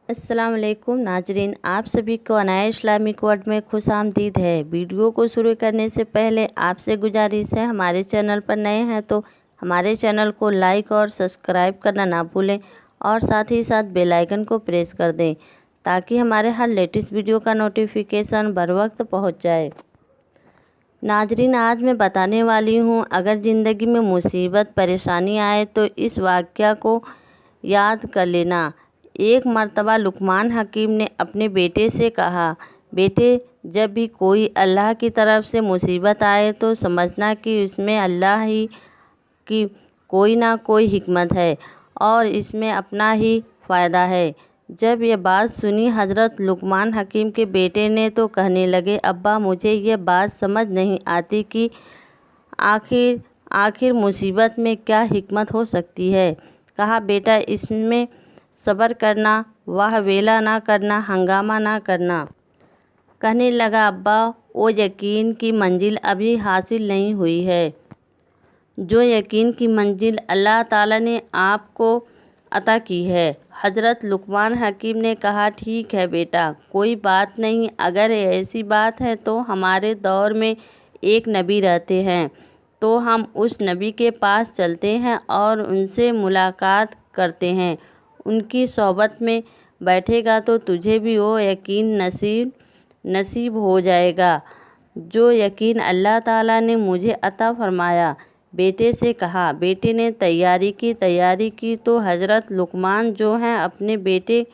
अस्सलाम वालेकुम नाजरीन, आप सभी को अनाया इस्लामिक वर्ल्ड में खुश आमदीद है। वीडियो को शुरू करने से पहले आपसे गुजारिश है, हमारे चैनल पर नए हैं तो हमारे चैनल को लाइक और सब्सक्राइब करना ना भूलें और साथ ही साथ बेल आइकन को प्रेस कर दें ताकि हमारे हर लेटेस्ट वीडियो का नोटिफिकेशन बर वक्त पहुँच जाए। नाजरीन, आज मैं बताने वाली हूँ, अगर ज़िंदगी में मुसीबत परेशानी आए तो इस वाक़या को याद कर लेना। एक मर्तबा लुकमान हकीम ने अपने बेटे से कहा, बेटे, जब भी कोई अल्लाह की तरफ से मुसीबत आए तो समझना कि उसमें अल्लाह ही की कोई ना कोई हिकमत है और इसमें अपना ही फ़ायदा है। जब ये बात सुनी हज़रत लुकमान हकीम के बेटे ने तो कहने लगे, अब्बा, मुझे ये बात समझ नहीं आती कि आखिर मुसीबत में क्या हिकमत हो सकती है। कहा, बेटा, इसमें सब्र करना, वाह वेला ना करना, हंगामा ना करना। कहने लगा, अब्बा, वो यकीन की मंजिल अभी हासिल नहीं हुई है जो यकीन की मंजिल अल्लाह ताला ने आपको अता की है। हज़रत लुकमान हकीम ने कहा, ठीक है बेटा, कोई बात नहीं। अगर ऐसी बात है तो हमारे दौर में एक नबी रहते हैं, तो हम उस नबी के पास चलते हैं और उनसे मुलाकात करते हैं। उनकी सोहबत में बैठेगा तो तुझे भी वो यकीन नसीब हो जाएगा जो यकीन अल्लाह ताला ने मुझे अता फरमाया। बेटे से कहा। बेटे ने तैयारी की तो हज़रत लुकमान जो हैं अपने बेटे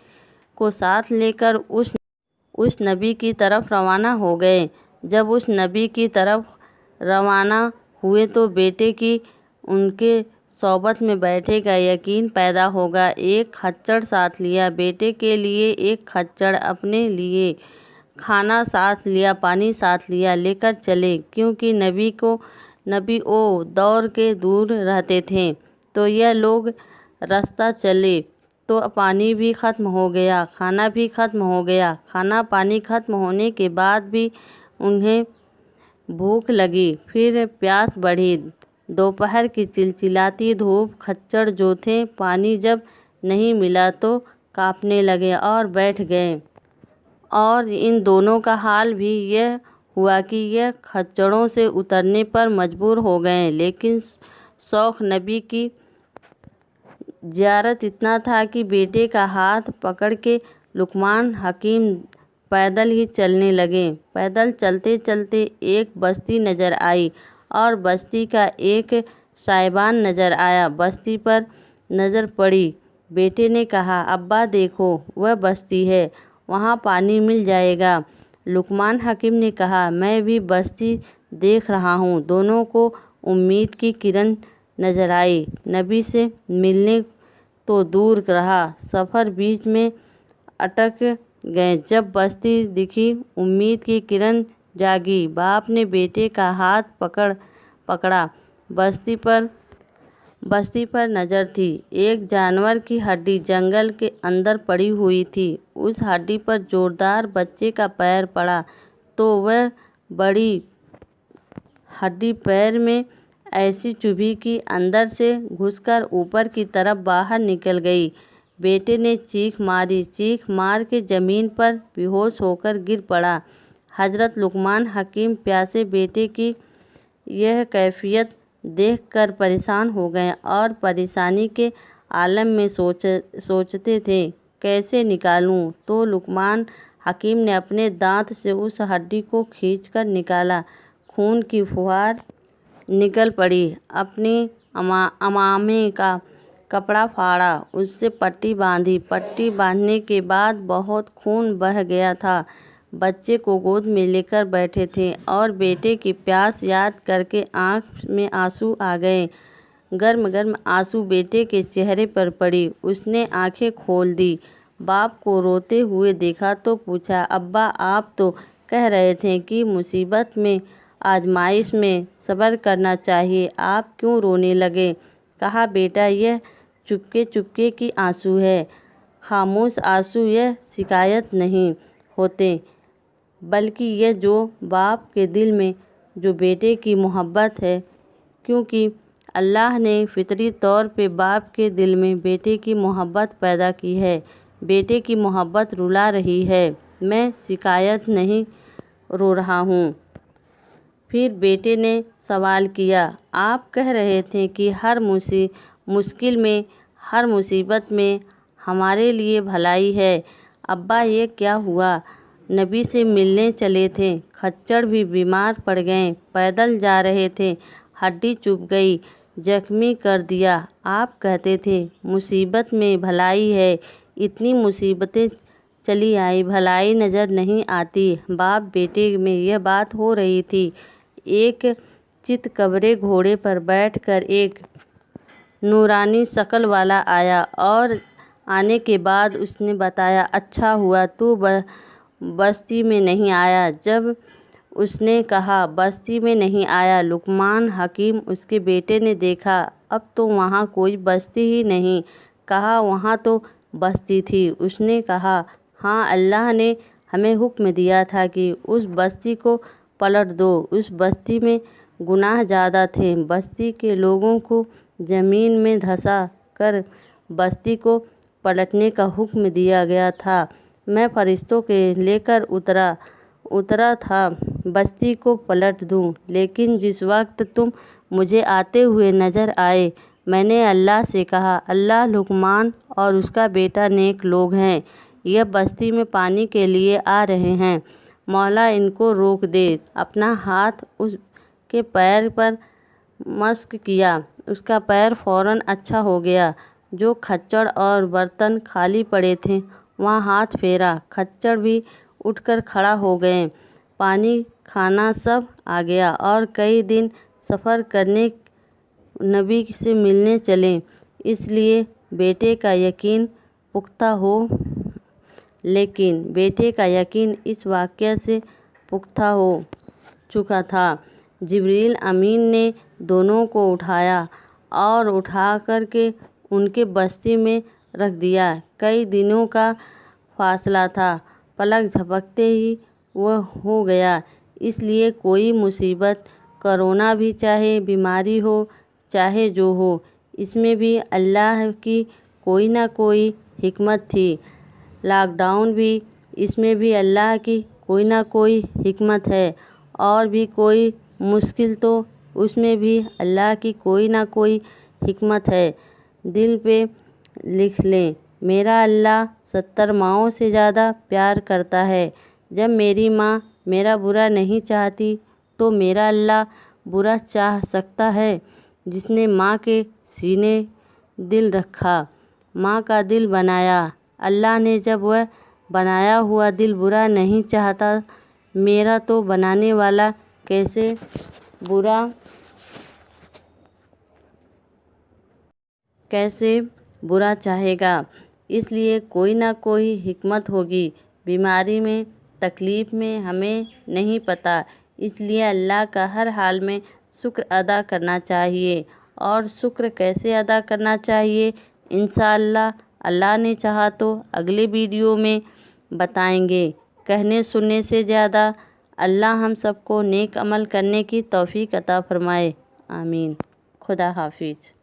को साथ लेकर उस नबी की तरफ रवाना हो गए। जब उस नबी की तरफ रवाना हुए तो बेटे की उनके सोबत में बैठेगा यकीन पैदा होगा। एक खच्चर साथ लिया, बेटे के लिए एक खच्चर, अपने लिए खाना साथ लिया, पानी साथ लिया, लेकर चले, क्योंकि नबी ओ दौर के दूर रहते थे। तो यह लोग रास्ता चले तो पानी भी ख़त्म हो गया, खाना भी ख़त्म हो गया। खाना पानी ख़त्म होने के बाद भी उन्हें भूख लगी, फिर प्यास बढ़ी। दोपहर की चिलचिलाती धूप, खच्चर जो थे, पानी जब नहीं मिला तो कांपने लगे और बैठ गए। और इन दोनों का हाल भी यह हुआ कि यह खच्चरों से उतरने पर मजबूर हो गए, लेकिन शौक़ नबी की ज़ियारत इतना था कि बेटे का हाथ पकड़ के लुकमान हकीम पैदल ही चलने लगे। पैदल चलते चलते एक बस्ती नज़र आई और बस्ती का एक साहिबान नज़र आया। बस्ती पर नज़र पड़ी। बेटे ने कहा, अब्बा देखो, वह बस्ती है, वहाँ पानी मिल जाएगा। लुकमान हकीम ने कहा, मैं भी बस्ती देख रहा हूँ। दोनों को उम्मीद की किरण नज़र आई। नबी से मिलने तो दूर रहा, सफ़र बीच में अटक गए। जब बस्ती दिखी, उम्मीद की किरण जागी। बाप ने बेटे का हाथ पकड़ा। बस्ती पर नज़र थी। एक जानवर की हड्डी जंगल के अंदर पड़ी हुई थी। उस हड्डी पर जोरदार बच्चे का पैर पड़ा तो वह बड़ी हड्डी पैर में ऐसी चुभी कि अंदर से घुसकर ऊपर की तरफ बाहर निकल गई। बेटे ने चीख मार के ज़मीन पर बेहोश होकर गिर पड़ा। हज़रत लुकमान हकीम प्यासे बेटे की यह कैफियत देखकर परेशान हो गए और परेशानी के आलम में सोचते थे, कैसे निकालूं। तो लुकमान हकीम ने अपने दांत से उस हड्डी को खींचकर निकाला। खून की फुहार निकल पड़ी। अपने अमामे का कपड़ा फाड़ा, उससे पट्टी बांधी। पट्टी बांधने के बाद बहुत खून बह गया था। बच्चे को गोद में लेकर बैठे थे और बेटे की प्यास याद करके आँख में आंसू आ गए। गर्म आंसू बेटे के चेहरे पर पड़ी। उसने आंखें खोल दी। बाप को रोते हुए देखा तो पूछा, अब्बा, आप तो कह रहे थे कि मुसीबत में, आजमाइश में सब्र करना चाहिए, आप क्यों रोने लगे। कहा, बेटा, यह चुपके की आंसू है। खामोश आंसू यह शिकायत नहीं होते, बल्कि यह जो बाप के दिल में जो बेटे की मोहब्बत है, क्योंकि अल्लाह ने फितरी तौर पे बाप के दिल में बेटे की मोहब्बत पैदा की है। بیٹے کی محبت رلا رہی ہے، میں شکایت نہیں رو رہا ہوں۔ پھر بیٹے نے سوال کیا، آپ کہہ رہے تھے کہ ہر مشکل میں، ہر مصیبت میں ہمارے لیے بھلائی ہے۔ ابا یہ کیا ہوا؟ نبی سے ملنے چلے تھے، کھچر بھی بیمار پڑ گئے، پیدل جا رہے تھے، ہڈی چبھ گئی، زخمی کر دیا۔ آپ کہتے تھے مصیبت میں بھلائی ہے، اتنی مصیبتیں چلی آئیں، بھلائی نظر نہیں آتی۔ باپ بیٹے میں یہ بات ہو رہی تھی۔ ایک چت قبرے گھوڑے پر بیٹھ کر ایک نورانی شکل والا آیا، اور آنے کے بعد اس نے بتایا، اچھا ہوا تو بستی میں نہیں آیا۔ جب اس نے کہا بستی میں نہیں آیا، لقمان حکیم اس کے بیٹے نے دیکھا، اب تو وہاں کوئی بستی ہی نہیں۔ کہا وہاں تو بستی تھی۔ اس نے کہا ہاں، اللہ نے ہمیں حکم دیا تھا کہ اس بستی کو پلٹ دو۔ اس بستی میں گناہ زیادہ تھے، بستی کے لوگوں کو زمین میں دھسا کر بستی کو پلٹنے کا حکم دیا گیا تھا۔ میں فرشتوں کو لے کر اترا تھا بستی کو پلٹ دوں، لیکن جس وقت تم مجھے آتے ہوئے نظر آئے، میں نے اللہ سے کہا، اللہ لقمان اور اس کا بیٹا نیک لوگ ہیں، یہ بستی میں پانی کے لیے آ رہے ہیں، مولا ان کو روک دے۔ اپنا ہاتھ اس کے پیر پر مسح کیا، اس کا پیر فوراً اچھا ہو گیا۔ جو کھچڑ اور برتن خالی پڑے تھے وہاں ہاتھ پھیرا، کھچڑ بھی اٹھ کر کھڑا ہو گئے، پانی کھانا سب آ گیا، اور کئی دن سفر کرنے نبی سے ملنے چلے، اس لیے بیٹے کا یقین پختہ ہو۔ لیکن بیٹے کا یقین اس واقعے سے پختہ ہو چکا تھا۔ جبریل امین نے دونوں کو اٹھایا اور اٹھا کر کے ان کے بستی میں رکھ دیا۔ کئی دنوں کا فاصلہ تھا، پلک جھپکتے ہی وہ ہو گیا۔ اس لیے کوئی مصیبت، کورونا بھی، چاہے بیماری ہو، چاہے جو ہو، اس میں بھی اللہ کی کوئی نہ کوئی حکمت تھی۔ لاک ڈاؤن بھی، اس میں بھی اللہ کی کوئی نہ کوئی حکمت ہے، اور بھی کوئی مشکل تو اس میں بھی اللہ کی کوئی نہ کوئی حکمت ہے۔ دل پہ لکھ لیں، میرا اللہ 70 ماؤں سے زیادہ پیار کرتا ہے۔ جب میری ماں میرا برا نہیں چاہتی تو میرا اللہ برا چاہ سکتا ہے؟ جس نے ماں کے سینے دل رکھا، ماں کا دل بنایا، اللہ نے جب وہ بنایا ہوا دل برا نہیں چاہتا، میرا تو بنانے والا کیسے برا چاہے گا؟ اس لیے کوئی نہ کوئی حکمت ہوگی۔ بیماری میں، تکلیف میں ہمیں نہیں پتہ، اس لیے اللہ کا ہر حال میں شکر ادا کرنا چاہیے۔ اور شکر کیسے ادا کرنا چاہیے، انشاءاللہ اللہ نے چاہا تو اگلے ویڈیو میں بتائیں گے۔ کہنے سننے سے زیادہ اللہ ہم سب کو نیک عمل کرنے کی توفیق عطا فرمائے، آمین۔ خدا حافظ۔